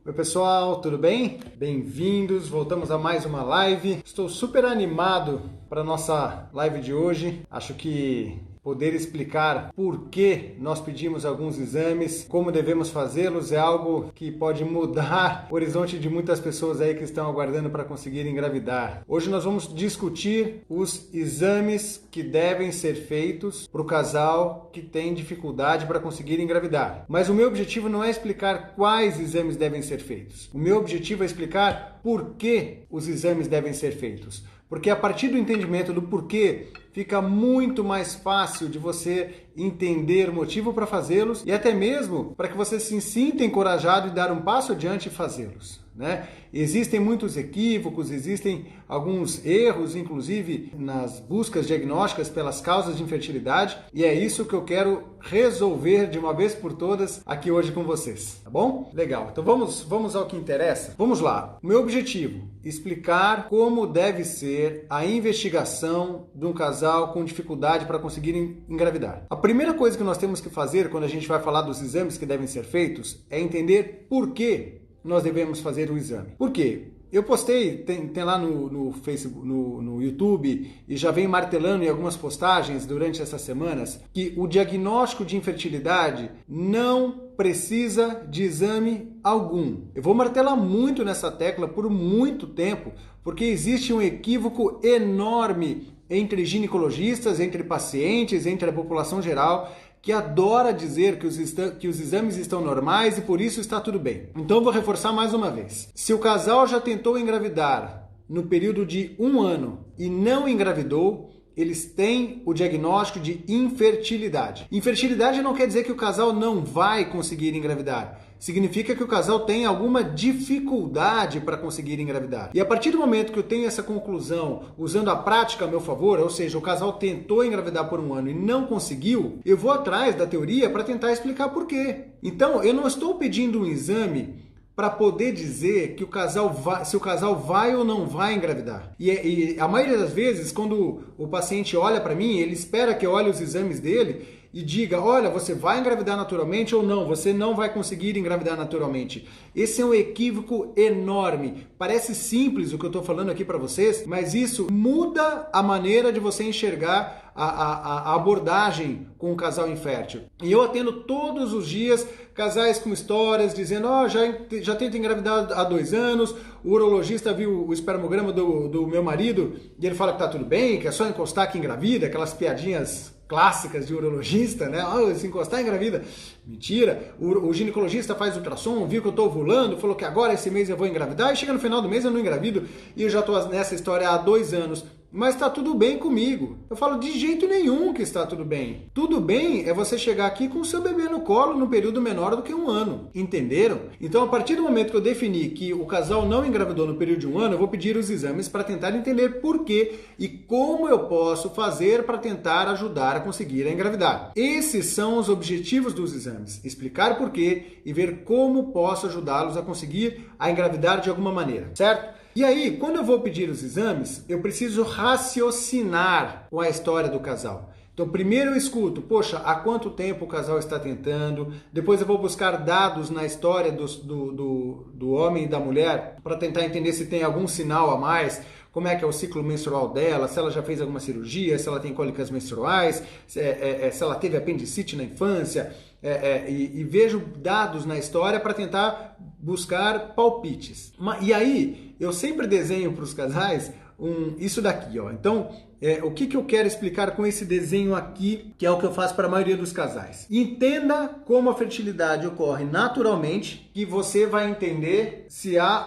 Oi pessoal, tudo bem? Bem-vindos, voltamos a mais uma live. Estou super animado para a nossa live de hoje. Acho que poder explicar por que nós pedimos alguns exames, como devemos fazê-los, é algo que pode mudar o horizonte de muitas pessoas aí que estão aguardando para conseguir engravidar. Hoje nós vamos discutir os exames que devem ser feitos para o casal que tem dificuldade para conseguir engravidar. Mas o meu objetivo não é explicar quais exames devem ser feitos. O meu objetivo é explicar por que os exames devem ser feitos. Porque a partir do entendimento do porquê, fica muito mais fácil de você entender o motivo para fazê-los e até mesmo para que você se sinta encorajado e dar um passo adiante e fazê-los, né? Existem muitos equívocos, existem alguns erros, inclusive nas buscas diagnósticas pelas causas de infertilidade, e é isso que eu quero resolver de uma vez por todas aqui hoje com vocês, tá bom? Legal, então vamos ao que interessa? Vamos lá, o meu objetivo, explicar como deve ser a investigação de um casal com dificuldade para conseguir engravidar. A primeira coisa que nós temos que fazer quando a gente vai falar dos exames que devem ser feitos é entender por que nós devemos fazer o exame. Por quê? Eu postei, tem lá no Facebook, no YouTube, e já venho martelando em algumas postagens durante essas semanas, que o diagnóstico de infertilidade não precisa de exame algum. Eu vou martelar muito nessa tecla por muito tempo, porque existe um equívoco enorme entre ginecologistas, entre pacientes, entre a população geral, que adora dizer que os exames estão normais e por isso está tudo bem. Então eu vou reforçar mais uma vez. Se o casal já tentou engravidar no período de 1 ano e não engravidou, eles têm o diagnóstico de infertilidade. Infertilidade não quer dizer que o casal não vai conseguir engravidar. Significa que o casal tem alguma dificuldade para conseguir engravidar. E a partir do momento que eu tenho essa conclusão, usando a prática a meu favor, ou seja, o casal tentou engravidar por 1 ano e não conseguiu, eu vou atrás da teoria para tentar explicar por quê. Então, eu não estou pedindo um exame para poder dizer que se o casal vai ou não vai engravidar. E a maioria das vezes, quando o paciente olha para mim, ele espera que eu olhe os exames dele e diga, olha, você vai engravidar naturalmente ou não, você não vai conseguir engravidar naturalmente. Esse é um equívoco enorme. Parece simples o que eu estou falando aqui para vocês, mas isso muda a maneira de você enxergar a abordagem com o casal infértil. E eu atendo todos os dias casais com histórias dizendo, já tento engravidar há 2 anos, o urologista viu o espermograma do meu marido e ele fala que tá tudo bem, que é só encostar que engravida, aquelas piadinhas clássicas de urologista, né? Se encostar engravida. Mentira. O ginecologista faz ultrassom, viu que eu estou ovulando, falou que agora esse mês eu vou engravidar e chega no final do mês eu não engravido e eu já estou nessa história há 2 anos. Mas está tudo bem comigo. Eu falo de jeito nenhum que está tudo bem. Tudo bem é você chegar aqui com o seu bebê no colo num período menor do que 1 ano. Entenderam? Então, a partir do momento que eu defini que o casal não engravidou no período de 1 ano, eu vou pedir os exames para tentar entender por quê e como eu posso fazer para tentar ajudar a conseguir engravidar. Esses são os objetivos dos exames. Explicar por quê e ver como posso ajudá-los a conseguir a engravidar de alguma maneira. Certo? E aí, quando eu vou pedir os exames, eu preciso raciocinar com a história do casal. Então, primeiro eu escuto, poxa, há quanto tempo o casal está tentando? Depois eu vou buscar dados na história do homem e da mulher para tentar entender se tem algum sinal a mais, como é que é o ciclo menstrual dela, se ela já fez alguma cirurgia, se ela tem cólicas menstruais, se ela teve apendicite na infância, e vejo dados na história para tentar buscar palpites. E aí, eu sempre desenho para os casais isso daqui, ó. Então, o que eu quero explicar com esse desenho aqui, que é o que eu faço para a maioria dos casais. Entenda como a fertilidade ocorre naturalmente, que você vai entender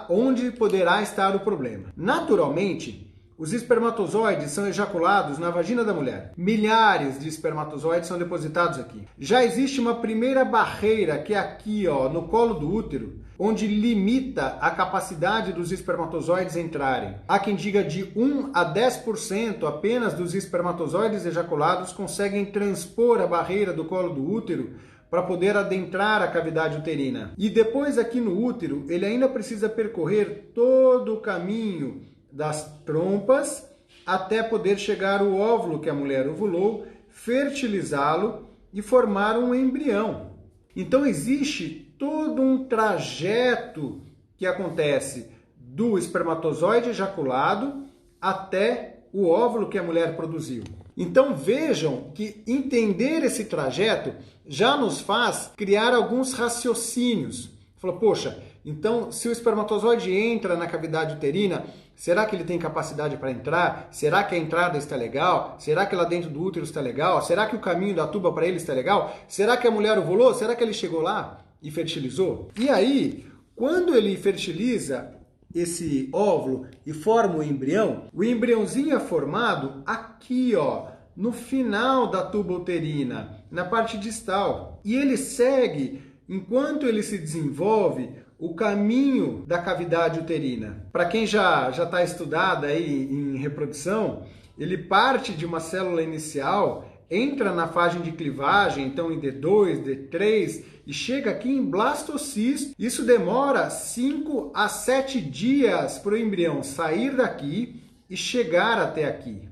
onde poderá estar o problema. Naturalmente, os espermatozoides são ejaculados na vagina da mulher. Milhares de espermatozoides são depositados aqui. Já existe uma primeira barreira, que é aqui, ó, no colo do útero, onde limita a capacidade dos espermatozoides entrarem. Há quem diga de 1 a 10% apenas dos espermatozoides ejaculados conseguem transpor a barreira do colo do útero para poder adentrar a cavidade uterina. E depois aqui no útero, ele ainda precisa percorrer todo o caminho das trompas até poder chegar ao óvulo que a mulher ovulou, fertilizá-lo e formar um embrião. Então existe todo um trajeto que acontece do espermatozoide ejaculado até o óvulo que a mulher produziu. Então vejam que entender esse trajeto já nos faz criar alguns raciocínios. Falou, poxa, então se o espermatozoide entra na cavidade uterina, será que ele tem capacidade para entrar? Será que a entrada está legal? Será que lá dentro do útero está legal? Será que o caminho da tuba para ele está legal? Será que a mulher ovulou? Será que ele chegou lá e fertilizou? E aí, quando ele fertiliza esse óvulo e forma o embriãozinho é formado aqui, ó, no final da tuba uterina, na parte distal. E ele segue, enquanto ele se desenvolve, o caminho da cavidade uterina. Para quem já está estudado aí em reprodução, ele parte de uma célula inicial, entra na fase de clivagem, então em D2, D3, e chega aqui em blastocisto. Isso demora 5 a 7 dias para o embrião sair daqui e chegar até aqui.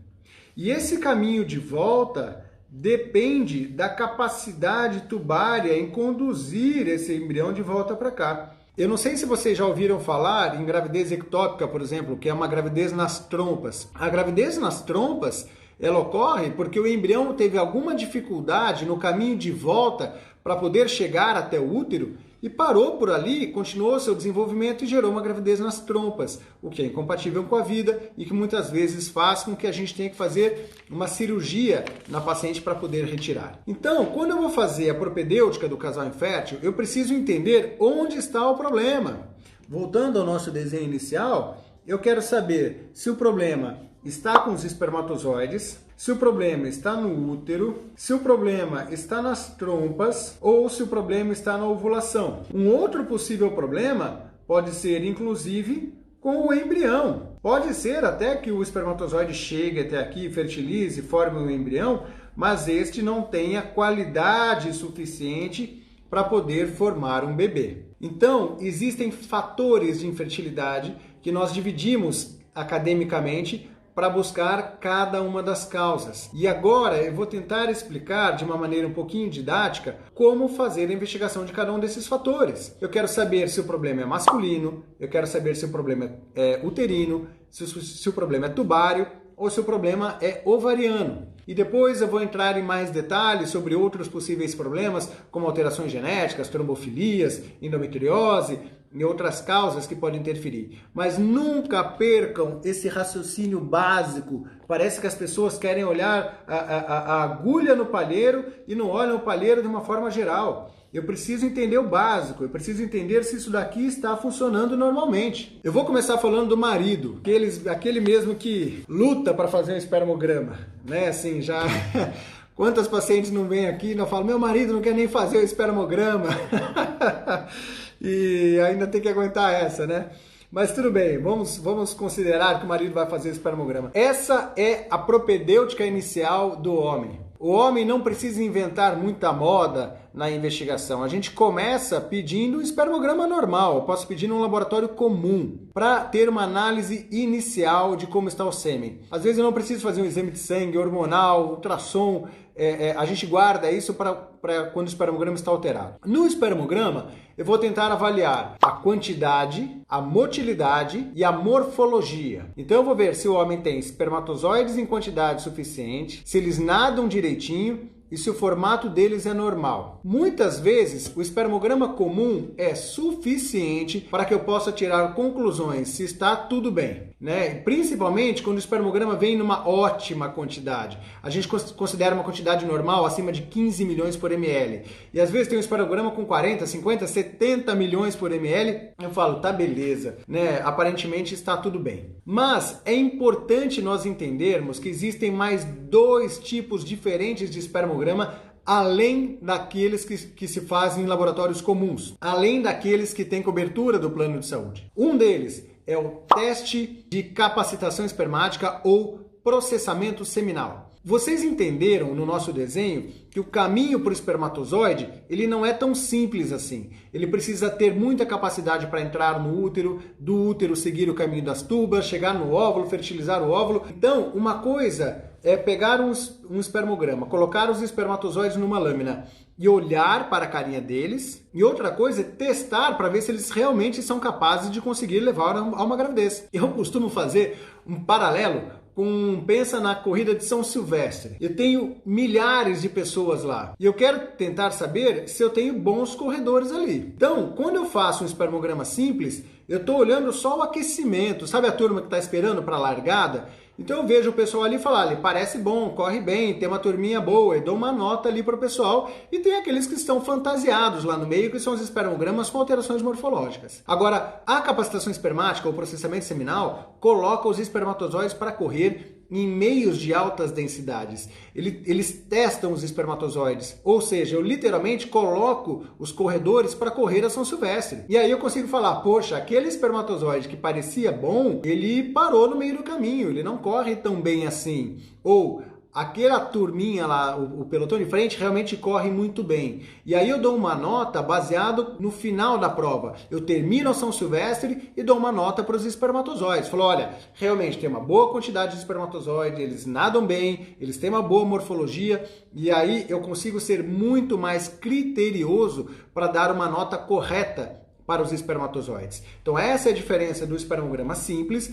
E esse caminho de volta depende da capacidade tubária em conduzir esse embrião de volta para cá. Eu não sei se vocês já ouviram falar em gravidez ectópica, por exemplo, que é uma gravidez nas trompas. A gravidez nas trompas, ela ocorre porque o embrião teve alguma dificuldade no caminho de volta para poder chegar até o útero e parou por ali, continuou seu desenvolvimento e gerou uma gravidez nas trompas, o que é incompatível com a vida e que muitas vezes faz com que a gente tenha que fazer uma cirurgia na paciente para poder retirar. Então, quando eu vou fazer a propedêutica do casal infértil, eu preciso entender onde está o problema. Voltando ao nosso desenho inicial, eu quero saber se o problema está com os espermatozoides, se o problema está no útero, se o problema está nas trompas ou se o problema está na ovulação. Um outro possível problema pode ser, inclusive, com o embrião. Pode ser até que o espermatozoide chegue até aqui, fertilize, forme um embrião, mas este não tenha qualidade suficiente para poder formar um bebê. Então, existem fatores de infertilidade que nós dividimos academicamente para buscar cada uma das causas. E agora eu vou tentar explicar de uma maneira um pouquinho didática como fazer a investigação de cada um desses fatores. Eu quero saber se o problema é masculino, eu quero saber se o problema é uterino, se o problema é tubário ou se o problema é ovariano. E depois eu vou entrar em mais detalhes sobre outros possíveis problemas, como alterações genéticas, trombofilias, endometriose e outras causas que podem interferir. Mas nunca percam esse raciocínio básico. Parece que as pessoas querem olhar a agulha no palheiro e não olham o palheiro de uma forma geral. Eu preciso entender o básico, eu preciso entender se isso daqui está funcionando normalmente. Eu vou começar falando do marido, aquele mesmo que luta para fazer um espermograma, né? Assim, já... Quantas pacientes não vêm aqui e não falam, meu marido não quer nem fazer o espermograma. E ainda tem que aguentar essa, né? Mas tudo bem, vamos considerar que o marido vai fazer o espermograma. Essa é a propedêutica inicial do homem. O homem não precisa inventar muita moda na investigação. A gente começa pedindo um espermograma normal. Eu posso pedir num laboratório comum para ter uma análise inicial de como está o sêmen. Às vezes eu não preciso fazer um exame de sangue, hormonal, ultrassom. A gente guarda isso para quando o espermograma está alterado. No espermograma, eu vou tentar avaliar a quantidade, a motilidade e a morfologia. Então eu vou ver se o homem tem espermatozoides em quantidade suficiente, se eles nadam direitinho e se o formato deles é normal. Muitas vezes, o espermograma comum é suficiente para que eu possa tirar conclusões se está tudo bem, né? Principalmente quando o espermograma vem numa ótima quantidade. A gente considera uma quantidade normal acima de 15 milhões por ml. E às vezes tem um espermograma com 40, 50, 70 milhões por ml. Eu falo, tá beleza, né? Aparentemente está tudo bem. Mas é importante nós entendermos que existem mais 2 tipos diferentes de espermograma além daqueles que se fazem em laboratórios comuns, além daqueles que têm cobertura do plano de saúde. Um deles é o teste de capacitação espermática ou processamento seminal. Vocês entenderam no nosso desenho que o caminho para o espermatozoide ele não é tão simples assim. Ele precisa ter muita capacidade para entrar no útero, do útero seguir o caminho das tubas, chegar no óvulo, fertilizar o óvulo. Então, uma coisa é pegar um espermograma, colocar os espermatozoides numa lâmina e olhar para a carinha deles. E outra coisa é testar para ver se eles realmente são capazes de conseguir levar a uma gravidez. Eu costumo fazer um paralelo pensa na corrida de São Silvestre. Eu tenho milhares de pessoas lá e eu quero tentar saber se eu tenho bons corredores ali. Então, quando eu faço um espermograma simples, eu estou olhando só o aquecimento. Sabe a turma que está esperando para a largada? Então eu vejo o pessoal ali falar, ele parece bom, corre bem, tem uma turminha boa, eu dou uma nota ali para o pessoal, e tem aqueles que estão fantasiados lá no meio, que são os espermogramas com alterações morfológicas. Agora, a capacitação espermática, ou processamento seminal, coloca os espermatozoides para correr em meios de altas densidades. Eles testam os espermatozoides, ou seja, eu literalmente coloco os corredores para correr a São Silvestre. E aí eu consigo falar, poxa, aquele espermatozoide que parecia bom, ele parou no meio do caminho, ele não corre tão bem assim. Ou aquela turminha lá, o pelotão de frente, realmente corre muito bem. E aí eu dou uma nota baseado no final da prova. Eu termino a São Silvestre e dou uma nota para os espermatozoides. Falo, olha, realmente tem uma boa quantidade de espermatozoides, eles nadam bem, eles têm uma boa morfologia, e aí eu consigo ser muito mais criterioso para dar uma nota correta para os espermatozoides. Então essa é a diferença do espermograma simples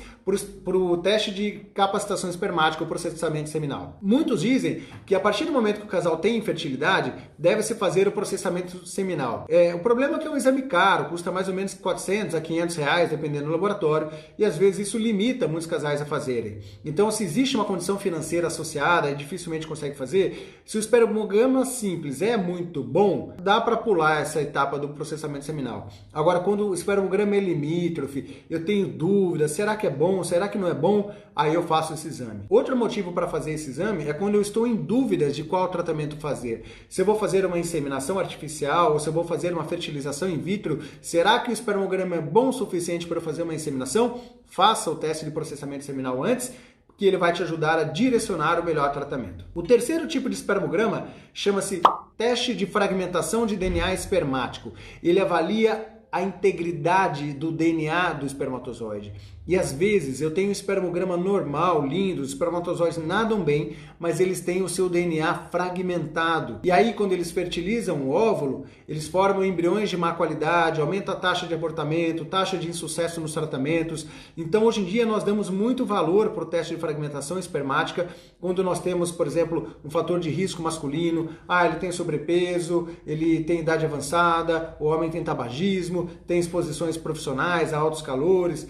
para o teste de capacitação espermática ou processamento seminal. Muitos dizem que a partir do momento que o casal tem infertilidade, deve-se fazer o processamento seminal. O problema é que é um exame caro, custa mais ou menos 400 a 500 reais, dependendo do laboratório, e às vezes isso limita muitos casais a fazerem. Então, se existe uma condição financeira associada e dificilmente consegue fazer, se o espermograma simples é muito bom, dá para pular essa etapa do processamento seminal. Agora, quando o espermograma é limítrofe, eu tenho dúvidas, será que é bom, será que não é bom? Aí eu faço esse exame. Outro motivo para fazer esse exame é quando eu estou em dúvidas de qual tratamento fazer. Se eu vou fazer uma inseminação artificial ou se eu vou fazer uma fertilização in vitro, será que o espermograma é bom o suficiente para eu fazer uma inseminação? Faça o teste de processamento seminal antes, que ele vai te ajudar a direcionar o melhor tratamento. O terceiro tipo de espermograma chama-se teste de fragmentação de DNA espermático. Ele avalia a integridade do DNA do espermatozoide. E às vezes eu tenho um espermograma normal, lindo, os espermatozoides nadam bem, mas eles têm o seu DNA fragmentado. E aí, quando eles fertilizam o óvulo, eles formam embriões de má qualidade, aumenta a taxa de abortamento, taxa de insucesso nos tratamentos. Então, hoje em dia, nós damos muito valor para o teste de fragmentação espermática, quando nós temos, por exemplo, um fator de risco masculino, ele tem sobrepeso, ele tem idade avançada, o homem tem tabagismo, tem exposições profissionais a altos calores,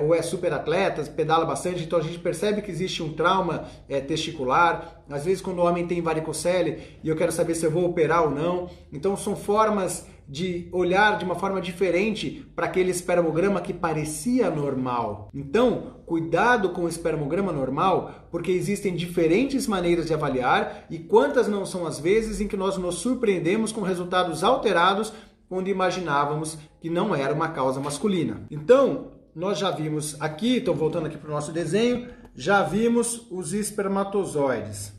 ou é super atleta, pedala bastante, então a gente percebe que existe um trauma testicular. Às vezes quando o homem tem varicocele e eu quero saber se eu vou operar ou não. Então são formas de olhar de uma forma diferente para aquele espermograma que parecia normal. Então, cuidado com o espermograma normal, porque existem diferentes maneiras de avaliar e quantas não são as vezes em que nós nos surpreendemos com resultados alterados onde imaginávamos que não era uma causa masculina. Então, nós já vimos aqui, então voltando aqui para o nosso desenho, já vimos os espermatozoides.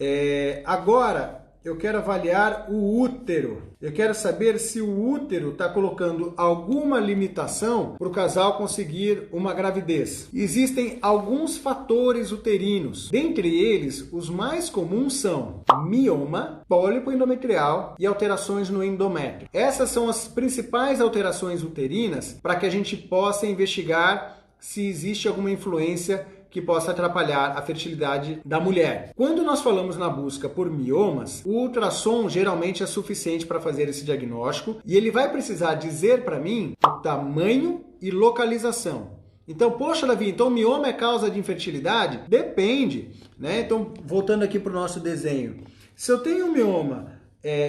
Agora, eu quero avaliar o útero. Eu quero saber se o útero está colocando alguma limitação para o casal conseguir uma gravidez. Existem alguns fatores uterinos. Dentre eles, os mais comuns são mioma, pólipo endometrial e alterações no endométrio. Essas são as principais alterações uterinas para que a gente possa investigar se existe alguma influência que possa atrapalhar a fertilidade da mulher. Quando nós falamos na busca por miomas, o ultrassom geralmente é suficiente para fazer esse diagnóstico e ele vai precisar dizer para mim o tamanho e localização. Então, poxa, Davi, então mioma é causa de infertilidade? Depende, né? Então, voltando aqui para o nosso desenho. Se eu tenho um mioma,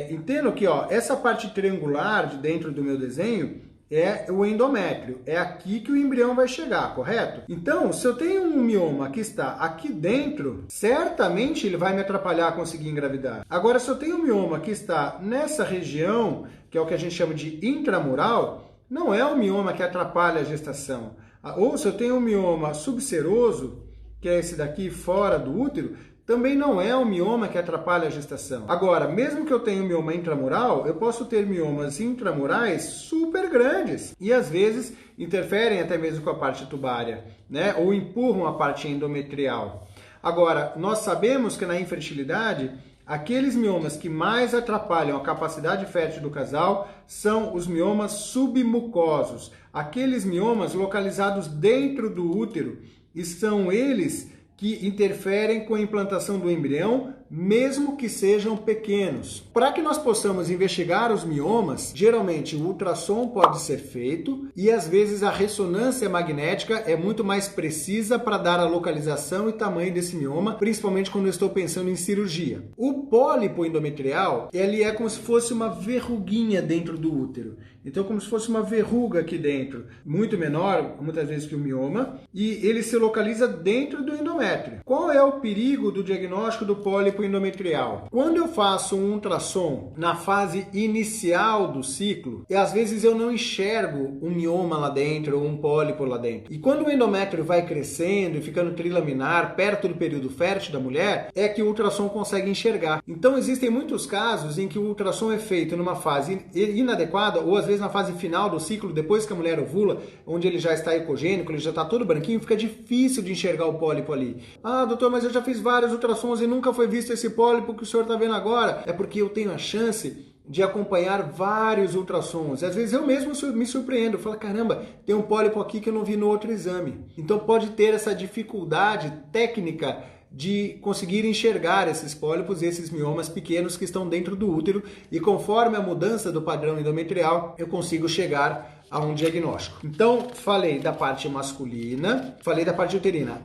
entendo que essa parte triangular de dentro do meu desenho é o endométrio, é aqui que o embrião vai chegar, correto? Então, se eu tenho um mioma que está aqui dentro, certamente ele vai me atrapalhar a conseguir engravidar. Agora, se eu tenho um mioma que está nessa região, que é o que a gente chama de intramural, não é o mioma que atrapalha a gestação. Ou se eu tenho um mioma subseroso, que é esse daqui fora do útero, também não é um mioma que atrapalha a gestação. Agora, mesmo que eu tenha um mioma intramural, eu posso ter miomas intramurais super grandes e às vezes interferem até mesmo com a parte tubária, né? Ou empurram a parte endometrial. Agora, nós sabemos que na infertilidade, aqueles miomas que mais atrapalham a capacidade fértil do casal são os miomas submucosos, aqueles miomas localizados dentro do útero, e são eles que interferem com a implantação do embrião, mesmo que sejam pequenos. Para que nós possamos investigar os miomas, geralmente o ultrassom pode ser feito e às vezes a ressonância magnética é muito mais precisa para dar a localização e tamanho desse mioma, principalmente quando eu estou pensando em cirurgia. O pólipo endometrial, ele é como se fosse uma verruguinha dentro do útero. Então, como se fosse uma verruga aqui dentro, muito menor, muitas vezes que o mioma, e ele se localiza dentro do endométrio. Qual é o perigo do diagnóstico do pólipo endometrial? Quando eu faço um ultrassom na fase inicial do ciclo, e às vezes eu não enxergo um mioma lá dentro ou um pólipo lá dentro. E quando o endométrio vai crescendo e ficando trilaminar, perto do período fértil da mulher, é que o ultrassom consegue enxergar. Então, existem muitos casos em que o ultrassom é feito numa fase inadequada, ou às vezes na fase final do ciclo, depois que a mulher ovula, onde ele já está ecogênico, ele já está todo branquinho, fica difícil de enxergar o pólipo ali. Ah, doutor, mas eu já fiz vários ultrassons e nunca foi visto esse pólipo que o senhor está vendo agora. É porque eu tenho a chance de acompanhar vários ultrassons. Às vezes eu mesmo me surpreendo, eu falo, caramba, tem um pólipo aqui que eu não vi no outro exame. Então pode ter essa dificuldade técnica de conseguir enxergar esses pólipos e esses miomas pequenos que estão dentro do útero, e conforme a mudança do padrão endometrial, eu consigo chegar a um diagnóstico. Então, falei da parte masculina, falei da parte uterina.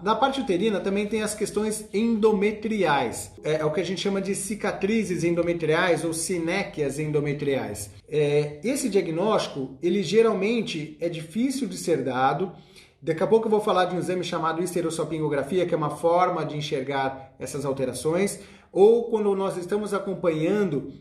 Na parte uterina também tem as questões endometriais. É o que a gente chama de cicatrizes endometriais ou sinéquias endometriais. Esse diagnóstico, ele geralmente é difícil de ser dado. Daqui a pouco eu vou falar de um exame chamado histerossalpingografia, que é uma forma de enxergar essas alterações, ou quando nós estamos acompanhando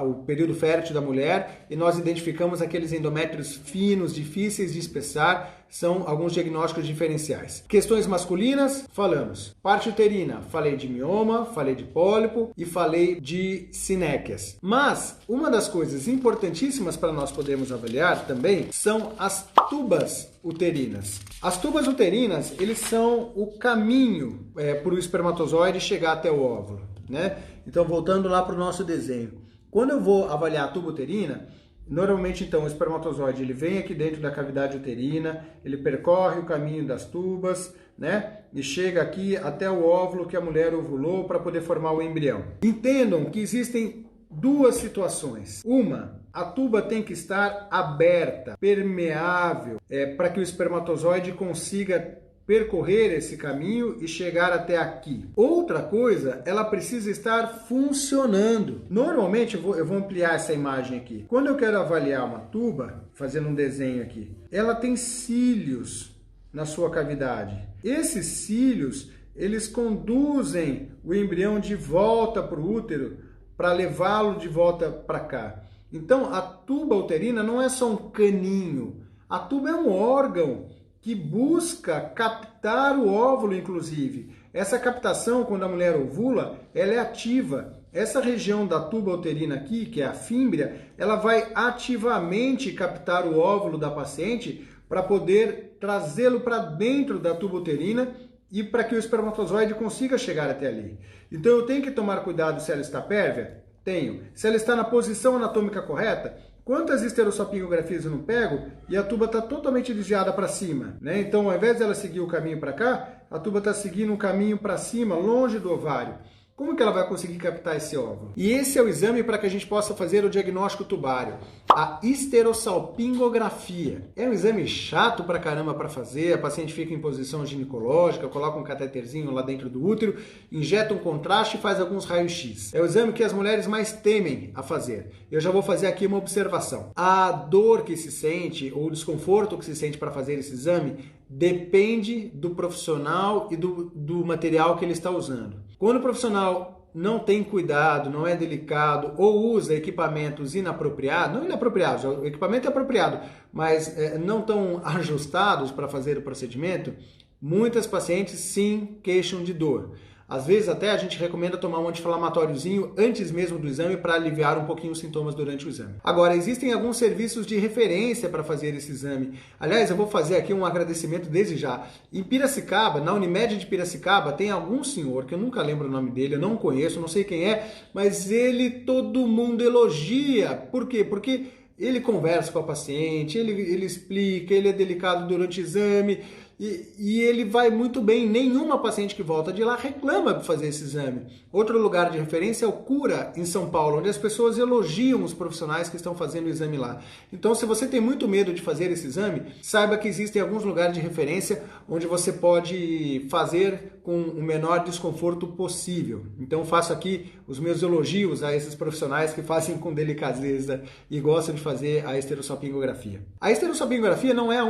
o período fértil da mulher e nós identificamos aqueles endométrios finos, difíceis de espessar, são alguns diagnósticos diferenciais. Questões masculinas, falamos. Parte uterina, falei de mioma, falei de pólipo e falei de sinéquias. Mas uma das coisas importantíssimas para nós podermos avaliar também são as tubas uterinas. As tubas uterinas, eles são o caminho para o espermatozoide chegar até o óvulo, né? Então, voltando lá para o nosso desenho. Quando eu vou avaliar a tuba uterina, normalmente, então, o espermatozoide ele vem aqui dentro da cavidade uterina, ele percorre o caminho das tubas, né? E chega aqui até o óvulo que a mulher ovulou para poder formar o embrião. Entendam que existem duas situações. Uma, a tuba tem que estar aberta, permeável, para que o espermatozoide consiga percorrer esse caminho e chegar até aqui. Outra coisa, ela precisa estar funcionando. Normalmente, eu vou ampliar essa imagem aqui. Quando eu quero avaliar uma tuba, fazendo um desenho aqui, ela tem cílios na sua cavidade. Esses cílios, eles conduzem o embrião de volta para o útero para levá-lo de volta para cá. Então, a tuba uterina não é só um caninho. A tuba é um órgão que busca captar o óvulo, inclusive. Essa captação, quando a mulher ovula, ela é ativa. Essa região da tuba uterina aqui, que é a fímbria, ela vai ativamente captar o óvulo da paciente para poder trazê-lo para dentro da tuba uterina e para que o espermatozoide consiga chegar até ali. Então eu tenho que tomar cuidado se ela está pérvia? Tenho. Se ela está na posição anatômica correta? Quantas histerossalpingografias eu não pego e a tuba está totalmente desviada para cima, né? Então, ao invés dela seguir o caminho para cá, a tuba está seguindo um caminho para cima, longe do ovário. Como que ela vai conseguir captar esse óvulo? E esse é o exame para que a gente possa fazer o diagnóstico tubário, a histerossalpingografia. É um exame chato pra caramba para fazer, a paciente fica em posição ginecológica, coloca um cateterzinho lá dentro do útero, injeta um contraste e faz alguns raios-x. É o exame que as mulheres mais temem a fazer. Eu já vou fazer aqui uma observação. A dor que se sente, ou o desconforto que se sente para fazer esse exame, depende do profissional e do material que ele está usando. Quando o profissional não tem cuidado, não é delicado ou usa equipamentos inapropriados, não inapropriados, o equipamento é apropriado, mas não tão ajustados para fazer o procedimento, muitas pacientes sim queixam de dor. Às vezes até a gente recomenda tomar um anti-inflamatóriozinho antes mesmo do exame para aliviar um pouquinho os sintomas durante o exame. Agora, existem alguns serviços de referência para fazer esse exame. Aliás, eu vou fazer aqui um agradecimento desde já. Em Piracicaba, na Unimed de Piracicaba, tem algum senhor, que eu nunca lembro o nome dele, eu não conheço, não sei quem é, mas ele todo mundo elogia. Por quê? Porque ele conversa com a paciente, ele explica, ele é delicado durante o exame e ele vai muito bem. Nenhuma paciente que volta de lá reclama de fazer esse exame. Outro lugar de referência é o Cura, em São Paulo, onde as pessoas elogiam os profissionais que estão fazendo o exame lá. Então, se você tem muito medo de fazer esse exame, saiba que existem alguns lugares de referência onde você pode fazer com o menor desconforto possível. Então, faço aqui os meus elogios a esses profissionais que fazem com delicadeza e gostam de fazer a esterossalpingografia. A esterossalpingografia não é o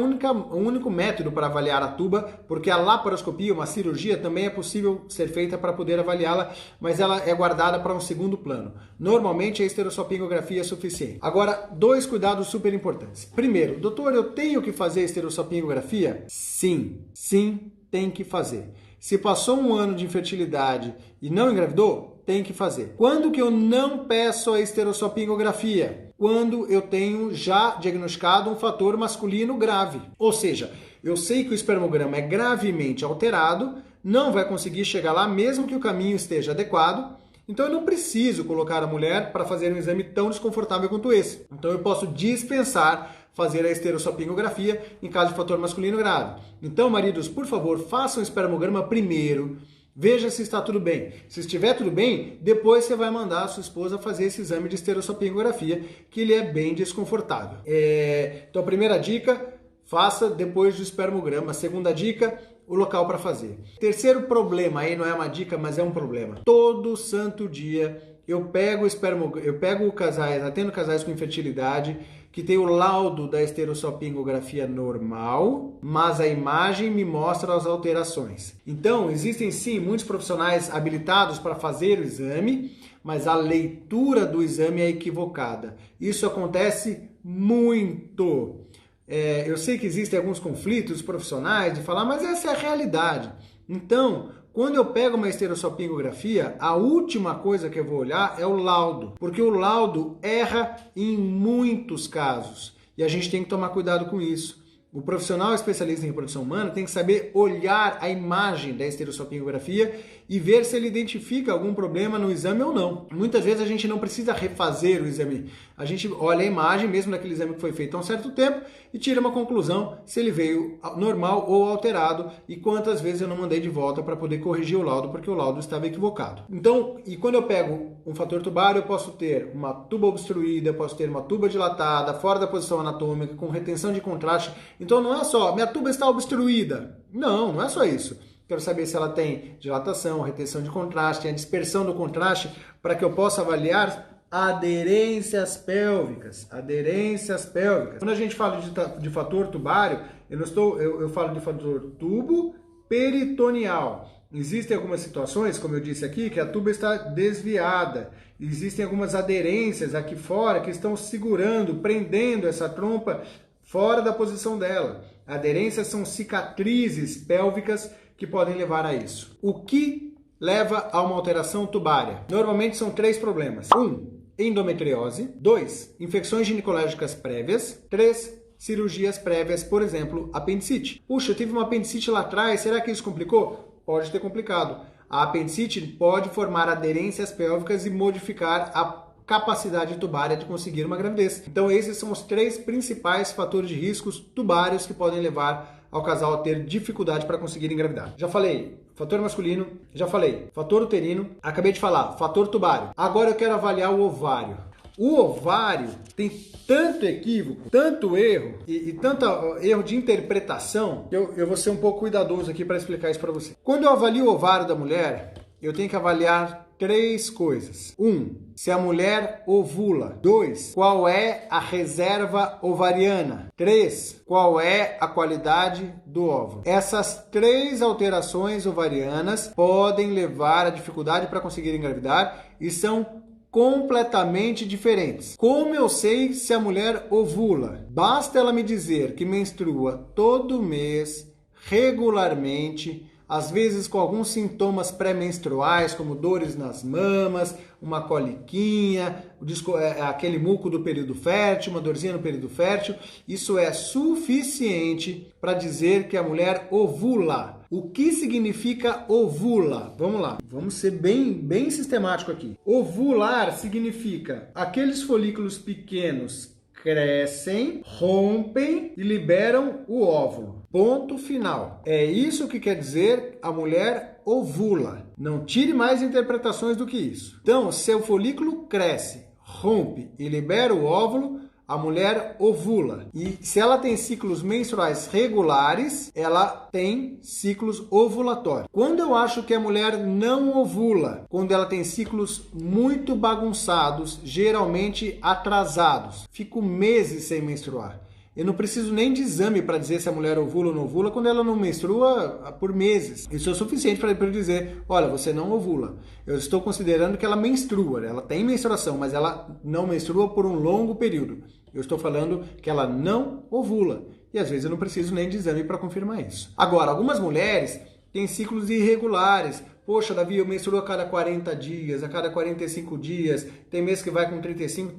único método para avaliar a tuba, porque a laparoscopia, uma cirurgia, também é possível ser feita para poder avaliá-la, mas ela é guardada para um segundo plano. Normalmente a esterossalpingografia é suficiente. Agora, 2 cuidados super importantes. Primeiro, doutor, eu tenho que fazer esterossalpingografia? Sim, tem que fazer. Se passou um ano de infertilidade e não engravidou, tem que fazer. Quando que eu não peço a esterossalpingografia? Quando eu tenho já diagnosticado um fator masculino grave. Ou seja, eu sei que o espermograma é gravemente alterado, não vai conseguir chegar lá mesmo que o caminho esteja adequado, então eu não preciso colocar a mulher para fazer um exame tão desconfortável quanto esse. Então eu posso dispensar fazer a esterossalpingografia em caso de fator masculino grave. Então, maridos, por favor, façam o espermograma primeiro, veja se está tudo bem. Se estiver tudo bem, depois você vai mandar a sua esposa fazer esse exame de esterossalpingografia, que ele é bem desconfortável. Então, a primeira dica, faça depois do espermograma. Segunda dica, o local para fazer. Terceiro problema, aí não é uma dica, mas é um problema. Todo santo dia eu pego casais, atendo casais com infertilidade, que tem o laudo da esterossalpingografia normal, mas a imagem me mostra as alterações. Então, existem sim muitos profissionais habilitados para fazer o exame, mas a leitura do exame é equivocada. Isso acontece muito. Eu sei que existem alguns conflitos profissionais de falar, mas essa é a realidade. Então, quando eu pego uma esterossalpingografia, a última coisa que eu vou olhar é o laudo, porque o laudo erra em muitos casos e a gente tem que tomar cuidado com isso. O profissional especialista em reprodução humana tem que saber olhar a imagem da esterossalpingografia e ver se ele identifica algum problema no exame ou não. Muitas vezes a gente não precisa refazer o exame. A gente olha a imagem, mesmo daquele exame que foi feito há um certo tempo, e tira uma conclusão se ele veio normal ou alterado e quantas vezes eu não mandei de volta para poder corrigir o laudo, porque o laudo estava equivocado. Então, e quando eu pego um fator tubário, eu posso ter uma tuba obstruída, eu posso ter uma tuba dilatada, fora da posição anatômica, com retenção de contraste. Então não é só, minha tuba está obstruída. Não é só isso. Quero saber se ela tem dilatação, retenção de contraste, a dispersão do contraste, para que eu possa avaliar aderências pélvicas. Quando a gente fala de fator tubário, eu falo de fator tubo peritoneal. Existem algumas situações, como eu disse aqui, que a tuba está desviada. Existem algumas aderências aqui fora que estão segurando, prendendo essa trompa fora da posição dela. Aderências são cicatrizes pélvicas que podem levar a isso. O que leva a uma alteração tubária? Normalmente são 3 problemas. 1, endometriose. 2, infecções ginecológicas prévias. 3, cirurgias prévias, por exemplo, apendicite. Puxa, eu tive uma apendicite lá atrás, será que isso complicou? Pode ter complicado. A apendicite pode formar aderências pélvicas e modificar a capacidade tubária de conseguir uma gravidez. Então esses são os 3 principais fatores de riscos tubários que podem levar ao casal a ter dificuldade para conseguir engravidar. Já falei fator masculino, já falei fator uterino, acabei de falar fator tubário. Agora eu quero avaliar o ovário. O ovário tem tanto equívoco, tanto erro e tanto erro de interpretação, que eu vou ser um pouco cuidadoso aqui para explicar isso para você. Quando eu avalio o ovário da mulher, eu tenho que avaliar 3 coisas. 1, se a mulher ovula. 2, qual é a reserva ovariana. 3, qual é a qualidade do óvulo. Essas 3 alterações ovarianas podem levar a dificuldade para conseguir engravidar e são completamente diferentes. Como eu sei se a mulher ovula? Basta ela me dizer que menstrua todo mês, regularmente, às vezes com alguns sintomas pré-menstruais, como dores nas mamas, uma coliquinha, aquele muco do período fértil, uma dorzinha no período fértil. Isso é suficiente para dizer que a mulher ovula. O que significa ovula? Vamos lá, vamos ser bem sistemático aqui. Ovular significa aqueles folículos pequenos crescem, rompem e liberam o óvulo. Ponto final. É isso que quer dizer a mulher ovula. Não tire mais interpretações do que isso. Então, se o folículo cresce, rompe e libera o óvulo, a mulher ovula. E se ela tem ciclos menstruais regulares, ela tem ciclos ovulatórios. Quando eu acho que a mulher não ovula, quando ela tem ciclos muito bagunçados, geralmente atrasados, fico meses sem menstruar. Eu não preciso nem de exame para dizer se a mulher ovula ou não ovula quando ela não menstrua por meses. Isso é suficiente para eu dizer, olha, você não ovula. Eu estou considerando que ela menstrua, ela tem menstruação, mas ela não menstrua por um longo período. Eu estou falando que ela não ovula. E às vezes eu não preciso nem de exame para confirmar isso. Agora, algumas mulheres têm ciclos irregulares. Poxa, Davi, eu menstruo a cada 40 dias, a cada 45 dias, tem mês que vai com 35,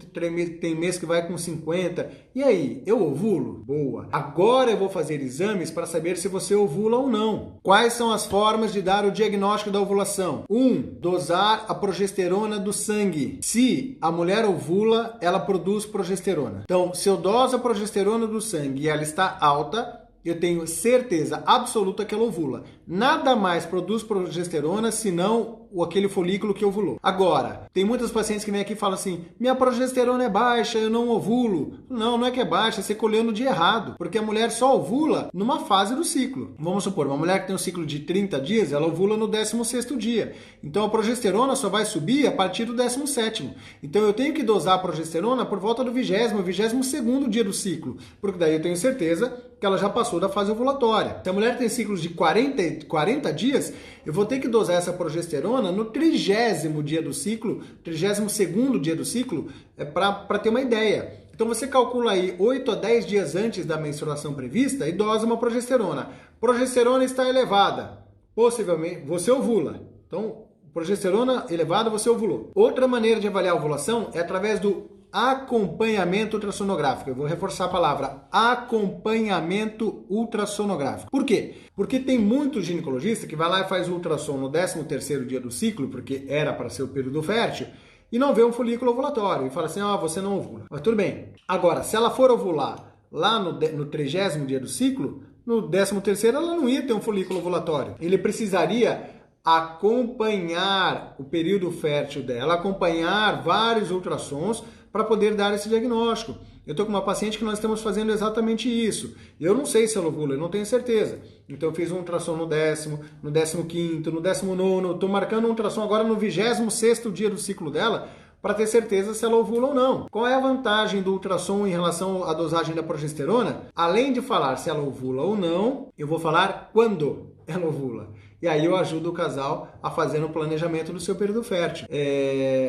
tem mês que vai com 50. E aí, eu ovulo? Boa. Agora eu vou fazer exames para saber se você ovula ou não. Quais são as formas de dar o diagnóstico da ovulação? 1. Dosar a progesterona do sangue. Se a mulher ovula, ela produz progesterona. Então, se eu doso a progesterona do sangue e ela está alta, eu tenho certeza absoluta que ela ovula. Nada mais produz progesterona senão aquele folículo que ovulou. Agora, tem muitas pacientes que vêm aqui e falam assim, minha progesterona é baixa, eu não ovulo. Não, não é que é baixa, você colheu no dia errado. Porque a mulher só ovula numa fase do ciclo. Vamos supor, uma mulher que tem um ciclo de 30 dias, ela ovula no 16º dia. Então a progesterona só vai subir a partir do 17º. Então eu tenho que dosar a progesterona por volta do 22º dia do ciclo. Porque daí eu tenho certeza que ela já passou da fase ovulatória. Se a mulher tem ciclos de 40 dias, eu vou ter que dosar essa progesterona no 30º dia do ciclo, 32º dia do ciclo, para ter uma ideia. Então você calcula aí 8 a 10 dias antes da menstruação prevista e dosa uma progesterona. Progesterona está elevada, possivelmente você ovula. Então, progesterona elevada, você ovulou. Outra maneira de avaliar a ovulação é através do acompanhamento ultrassonográfico. Eu vou reforçar a palavra acompanhamento ultrassonográfico. Por quê? Porque tem muito ginecologista que vai lá e faz ultrassom no 13º dia do ciclo, porque era para ser o período fértil, e não vê um folículo ovulatório. E fala assim, você não ovula. Mas tudo bem. Agora, se ela for ovular lá no 30º dia do ciclo, no 13º ela não ia ter um folículo ovulatório. Ele precisaria acompanhar o período fértil dela, acompanhar vários ultrassons para poder dar esse diagnóstico. Eu estou com uma paciente que nós estamos fazendo exatamente isso. Eu não sei se ela ovula, eu não tenho certeza. Então eu fiz um ultrassom no 10º, no 15º, no 19º, estou marcando um ultrassom agora no 26º dia do ciclo dela, para ter certeza se ela ovula ou não. Qual é a vantagem do ultrassom em relação à dosagem da progesterona? Além de falar se ela ovula ou não, eu vou falar quando ela ovula. E aí eu ajudo o casal a fazer um planejamento do seu período fértil.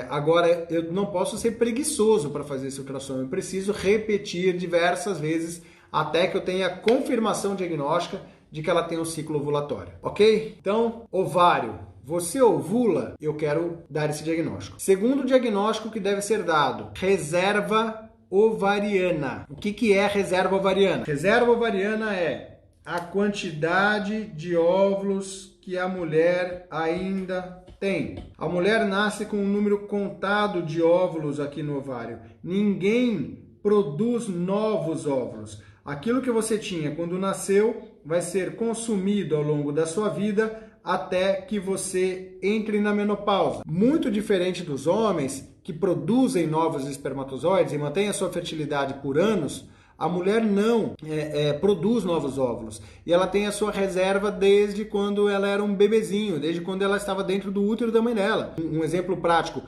Agora, eu não posso ser preguiçoso para fazer esse ultrassom. Eu preciso repetir diversas vezes até que eu tenha confirmação diagnóstica de que ela tem um ciclo ovulatório. Ok? Então, ovário. Você ovula? Eu quero dar esse diagnóstico. Segundo diagnóstico que deve ser dado, reserva ovariana. O que é reserva ovariana? Reserva ovariana é a quantidade de óvulos que a mulher ainda tem. A mulher nasce com um número contado de óvulos aqui no ovário. Ninguém produz novos óvulos. Aquilo que você tinha quando nasceu vai ser consumido ao longo da sua vida até que você entre na menopausa. Muito diferente dos homens que produzem novos espermatozoides e mantêm a sua fertilidade por anos, a mulher não produz novos óvulos. E ela tem a sua reserva desde quando ela era um bebezinho, desde quando ela estava dentro do útero da mãe dela. Um exemplo prático,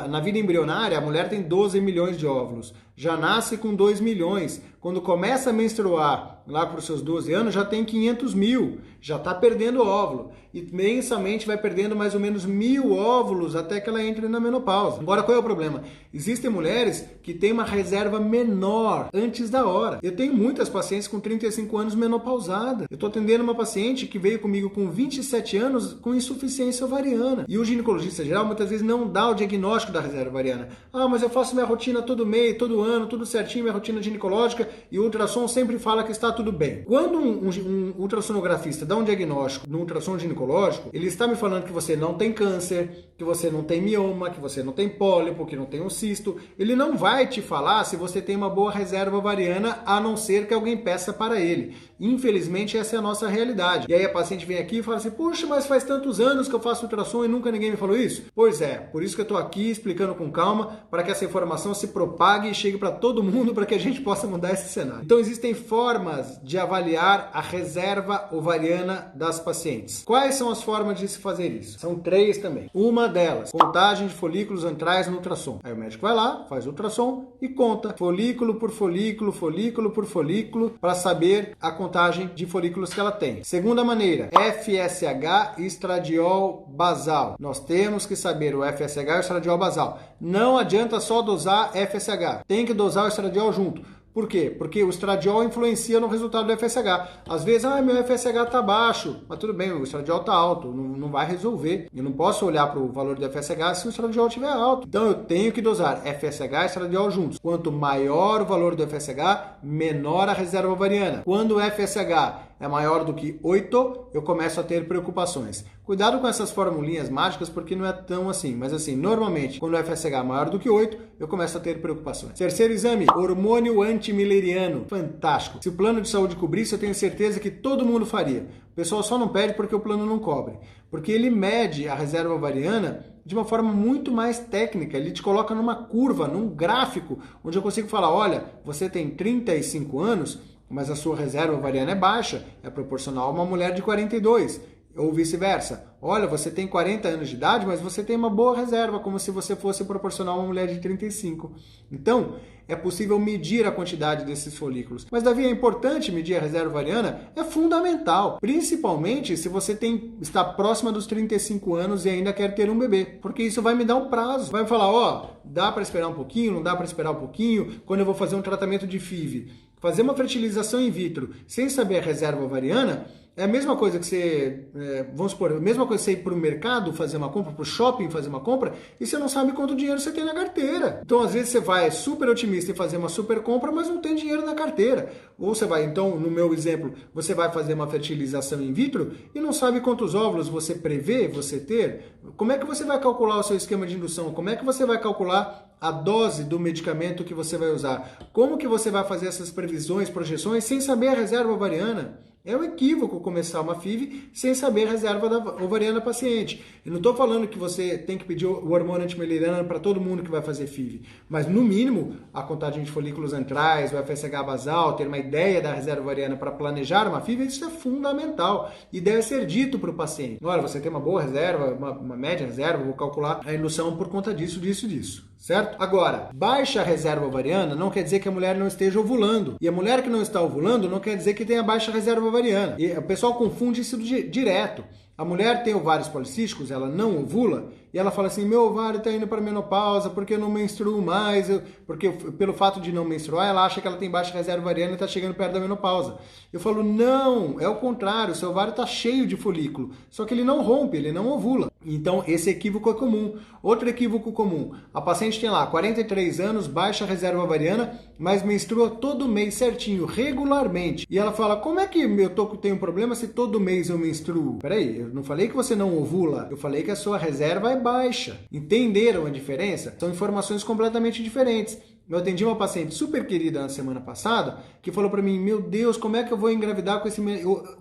na vida embrionária, a mulher tem 12 milhões de óvulos. Já nasce com 2 milhões. Quando começa a menstruar lá para os seus 12 anos, já tem 500 mil, já está perdendo óvulo. E mensalmente vai perdendo mais ou menos 1.000 óvulos até que ela entre na menopausa. Agora, qual é o problema? Existem mulheres que têm uma reserva menor antes da hora. Eu tenho muitas pacientes com 35 anos menopausadas. Eu estou atendendo uma paciente que veio comigo com 27 anos com insuficiência ovariana. E o ginecologista geral muitas vezes não dá o diagnóstico da reserva ovariana. Ah, mas eu faço minha rotina todo mês, todo ano, tudo certinho, minha rotina ginecológica, e o ultrassom sempre fala que está tudo bem. Quando um ultrassonografista dá um diagnóstico no ultrassom ginecológico, ele está me falando que você não tem câncer, que você não tem mioma, que você não tem pólipo, que não tem um cisto. Ele não vai te falar se você tem uma boa reserva ovariana, a não ser que alguém peça para ele. Infelizmente, essa é a nossa realidade. E aí a paciente vem aqui e fala assim, puxa, mas faz tantos anos que eu faço ultrassom e nunca ninguém me falou isso? Pois é, por isso que eu estou aqui explicando com calma, para que essa informação se propague e chegue para todo mundo, para que a gente possa mudar esse cenário. Então existem formas de avaliar a reserva ovariana das pacientes. Quais são as formas de se fazer isso? São 3 também. Uma delas, contagem de folículos antrais no ultrassom. Aí o médico vai lá, faz o ultrassom e conta folículo por folículo, folículo por folículo, para saber a contagem de folículos que ela tem. Segunda maneira, FSH e estradiol basal. Nós temos que saber o FSH e o estradiol basal. Não adianta só dosar FSH, tem que dosar o estradiol junto. Por quê? Porque o estradiol influencia no resultado do FSH. Às vezes, meu FSH está baixo, mas tudo bem, o estradiol está alto, não vai resolver. Eu não posso olhar para o valor do FSH se o estradiol estiver alto. Então, eu tenho que dosar FSH e estradiol juntos. Quanto maior o valor do FSH, menor a reserva ovariana. Quando o FSH é maior do que 8, eu começo a ter preocupações. Cuidado com essas formulinhas mágicas, porque não é tão assim. Mas assim, normalmente, quando o FSH é maior do que 8, eu começo a ter preocupações. Terceiro exame, hormônio antimileriano. Fantástico. Se o plano de saúde cobrisse, eu tenho certeza que todo mundo faria. O pessoal só não pede porque o plano não cobre. Porque ele mede a reserva ovariana de uma forma muito mais técnica. Ele te coloca numa curva, num gráfico, onde eu consigo falar, olha, você tem 35 anos, mas a sua reserva ovariana é baixa, é proporcional a uma mulher de 42, ou vice-versa. Olha, você tem 40 anos de idade, mas você tem uma boa reserva, como se você fosse proporcional a uma mulher de 35. Então, é possível medir a quantidade desses folículos. Mas, Davi, é importante medir a reserva ovariana? É fundamental, principalmente se você está próxima dos 35 anos e ainda quer ter um bebê, porque isso vai me dar um prazo. Vai me falar, dá para esperar um pouquinho, não dá para esperar um pouquinho, quando eu vou fazer um tratamento de FIV. Fazer uma fertilização in vitro sem saber a reserva ovariana é a mesma coisa que você, vamos supor, a mesma coisa que você ir para o mercado fazer uma compra, para o shopping fazer uma compra, e você não sabe quanto dinheiro você tem na carteira. Então, às vezes, você vai super otimista e fazer uma super compra, mas não tem dinheiro na carteira. Ou você vai, então, no meu exemplo, você vai fazer uma fertilização in vitro e não sabe quantos óvulos você prevê você ter. Como é que você vai calcular o seu esquema de indução? Como é que você vai calcular a dose do medicamento que você vai usar? Como que você vai fazer essas previsões, projeções, sem saber a reserva ovariana? É um equívoco começar uma FIV sem saber a reserva ovariana da paciente. Eu não estou falando que você tem que pedir o hormônio antimileriano para todo mundo que vai fazer FIV, mas no mínimo a contagem de folículos antrais, o FSH basal, ter uma ideia da reserva ovariana para planejar uma FIV, isso é fundamental e deve ser dito para o paciente. Olha, você tem uma boa reserva, uma média reserva, vou calcular a indução por conta disso, disso. Certo? Agora, baixa reserva ovariana não quer dizer que a mulher não esteja ovulando. E a mulher que não está ovulando não quer dizer que tenha baixa reserva ovariana. E o pessoal confunde isso direto. A mulher tem ovários policísticos, ela não ovula, e ela fala assim, meu ovário está indo para menopausa porque eu não menstruo mais, porque pelo fato de não menstruar, ela acha que ela tem baixa reserva ovariana e está chegando perto da menopausa. Eu falo, não, é o contrário, o seu ovário está cheio de folículo, só que ele não rompe, ele não ovula. Então, esse equívoco é comum. Outro equívoco comum, a paciente tem lá 43 anos, baixa reserva ovariana, mas menstrua todo mês certinho, regularmente. E ela fala, como é que eu tenho um problema se todo mês eu menstruo? Peraí, eu não falei que você não ovula, eu falei que a sua reserva é baixa. Entenderam a diferença? São informações completamente diferentes. Eu atendi uma paciente super querida na semana passada que falou para mim, meu Deus, como é que eu vou engravidar